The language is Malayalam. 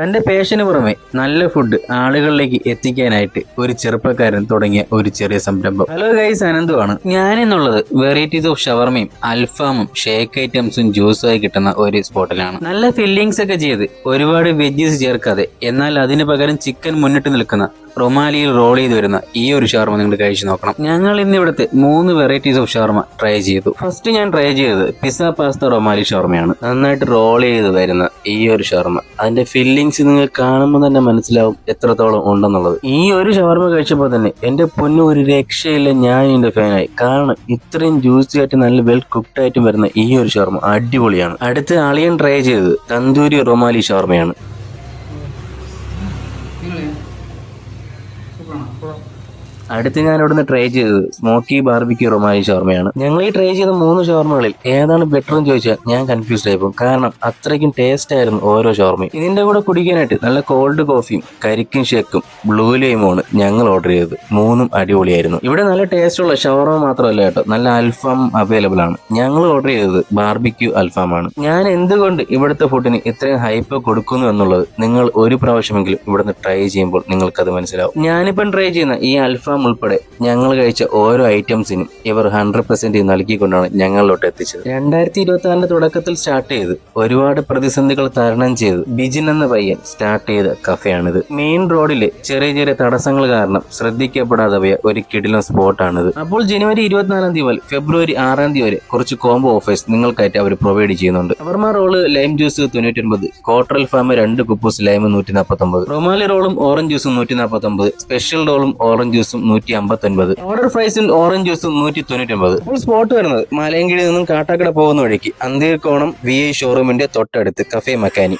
തന്റെ പേഷന് പുറമെ നല്ല ഫുഡ് ആളുകളിലേക്ക് എത്തിക്കാനായിട്ട് ഒരു ചെറുപ്പക്കാരൻ തുടങ്ങിയ ഒരു ചെറിയ സംരംഭം. ഹലോ ഗൈസ്, അനന്തുവാണ്. ഞാനെന്നുള്ളത് വെറൈറ്റീസ് ഓഫ് ഷവർമയും അൽഫാമും ഷേക്ക് ഐറ്റംസും ജ്യൂസും ആയി കിട്ടുന്ന ഒരു സ്പോട്ടിലാണ്. നല്ല ഫില്ലിങ്സ് ഒക്കെ ചെയ്ത് ഒരുപാട് വെജീസ് ചേർക്കാതെ എന്നാൽ അതിന് പകരം ചിക്കൻ മുന്നിട്ട് നിൽക്കുന്ന റൊമാലിയിൽ റോൾ ചെയ്ത് വരുന്ന ഈ ഒരു ഷവർമ നിങ്ങൾ കഴിച്ചു നോക്കണം. ഞങ്ങൾ ഇന്ന് ഇവിടുത്തെ 3 വെറൈറ്റീസ് ഓഫ് ഷവർമ ട്രൈ ചെയ്തു. ഫസ്റ്റ് ഞാൻ ട്രൈ ചെയ്തത് പിസ്സ പാസ്ത റൊമാലി ഷവർമയാണ്. നന്നായിട്ട് റോൾ ചെയ്ത് വരുന്ന ഈ ഒരു ഷവർമ, അതിന്റെ ഫില്ലിങ്സ് നിങ്ങൾ കാണുമ്പോൾ തന്നെ മനസ്സിലാവും എത്രത്തോളം ഉണ്ടെന്നുള്ളത്. ഈ ഒരു ഷവർമ കഴിച്ചപ്പോൾ തന്നെ എന്റെ പൊന്നു ഒരു രക്ഷയില്ല, ഞാൻ ഇതിന്റെ ഫാനായി. കാരണം ഇത്രയും ജ്യൂസി ആയിട്ട് നല്ല വെൽ കുക്ക്ഡ് ആയിട്ടും വരുന്ന ഈ ഒരു ഷവർമ അടിപൊളിയാണ്. അടുത്ത അളിയൻ ട്രൈ ചെയ്തത് തന്തൂരി റൊമാലി ഷവർമയാണ്. അടുത്ത് ഞാൻ ഇവിടുന്ന് ട്രൈ ചെയ്തത് സ്മോക്കി ബാർബിക്യൂ റൊമാലി ഷവർമയാണ്. ഞങ്ങൾ ഈ ട്രൈ ചെയ്ത 3 ഷവർമകളിൽ ഏതാണ് ബെറ്റർ എന്ന് ചോദിച്ചാൽ ഞാൻ കൺഫ്യൂസ്ഡ് ആയിപ്പോകും. കാരണം അത്രയ്ക്കും ടേസ്റ്റ് ആയിരുന്നു ഓരോ ഷവർമയും. ഇതിന്റെ കൂടെ കുടിക്കാനായിട്ട് നല്ല കോൾഡ് കോഫിയും കരിക്കും ഷേക്കും ബ്ലൂ ലൈമുമാണ് ഞങ്ങൾ ഓർഡർ ചെയ്തത്. 3ഉം അടിപൊളിയായിരുന്നു. ഇവിടെ നല്ല ടേസ്റ്റ് ഉള്ള ഷവർമ മാത്രമല്ല കേട്ടോ, നല്ല അൽഫാം അവൈലബിൾ ആണ്. ഞങ്ങൾ ഓർഡർ ചെയ്തത് ബാർബിക്യൂ അൽഫാമാണ്. ഞാൻ എന്തുകൊണ്ട് ഇവിടുത്തെ ഫുഡിന് ഇത്രയും ഹൈപ്പ് കൊടുക്കുന്നു എന്നുള്ളത് നിങ്ങൾ ഒരു പ്രാവശ്യമെങ്കിലും ഇവിടുന്ന് ട്രൈ ചെയ്യുമ്പോൾ നിങ്ങൾക്കത് മനസ്സിലാവും. ഞാനിപ്പം ട്രൈ ചെയ്യുന്ന ഈ അൽഫാം ഉൾപ്പെടെ ഞങ്ങൾ കഴിച്ച ഓരോ ഐറ്റംസിനും ഇവർ 100% നൽകിക്കൊണ്ടാണ് ഞങ്ങളിലോട്ട് എത്തിച്ചത്. 2024 തുടക്കത്തിൽ സ്റ്റാർട്ട് ചെയ്ത് ഒരുപാട് പ്രതിസന്ധികൾ തരണം ചെയ്ത് ബിജിൻ എന്ന പയ്യൻ സ്റ്റാർട്ട് ചെയ്ത കഫയാണിത്. മെയിൻ റോഡിലെ ചെറിയ ചെറിയ തടസ്സങ്ങൾ കാരണം ശ്രദ്ധിക്കപ്പെടാതെ പോയ ഒരു കിടിലൻ സ്പോട്ടാണിത്. അപ്പോൾ ജനുവരി 24 മുതൽ ഫെബ്രുവരി 6 വരെ കുറച്ച് കോംബോ ഓഫേഴ്സ് നിങ്ങൾക്കായിട്ട് അവർ പ്രൊവൈഡ് ചെയ്യുന്നുണ്ട്. ഷവർമ റോള് ലൈം ജ്യൂസ് 99, കോട്ടർ അൽഫാം 2 കുപ്പൂസ് ലൈം 149, റൊമാലി റോളും ഓറഞ്ച് ജ്യൂസും 149, സ്പെഷ്യൽ റോളും ഓറഞ്ച് ജ്യൂസും 159, ഓർഡർ പ്രൈസിൽ ഓറഞ്ച് ജ്യൂസും 199. ഇപ്പോൾ സ്പോട്ട് വരുന്നത് മലയങ്കിഴിൽ നിന്നും കാട്ടാക്കട പോകുന്ന വഴിക്ക് അന്തീർക്കോണം VI ഷോറൂമിന്റെ തൊട്ടടുത്ത് കഫേ മക്കാനി.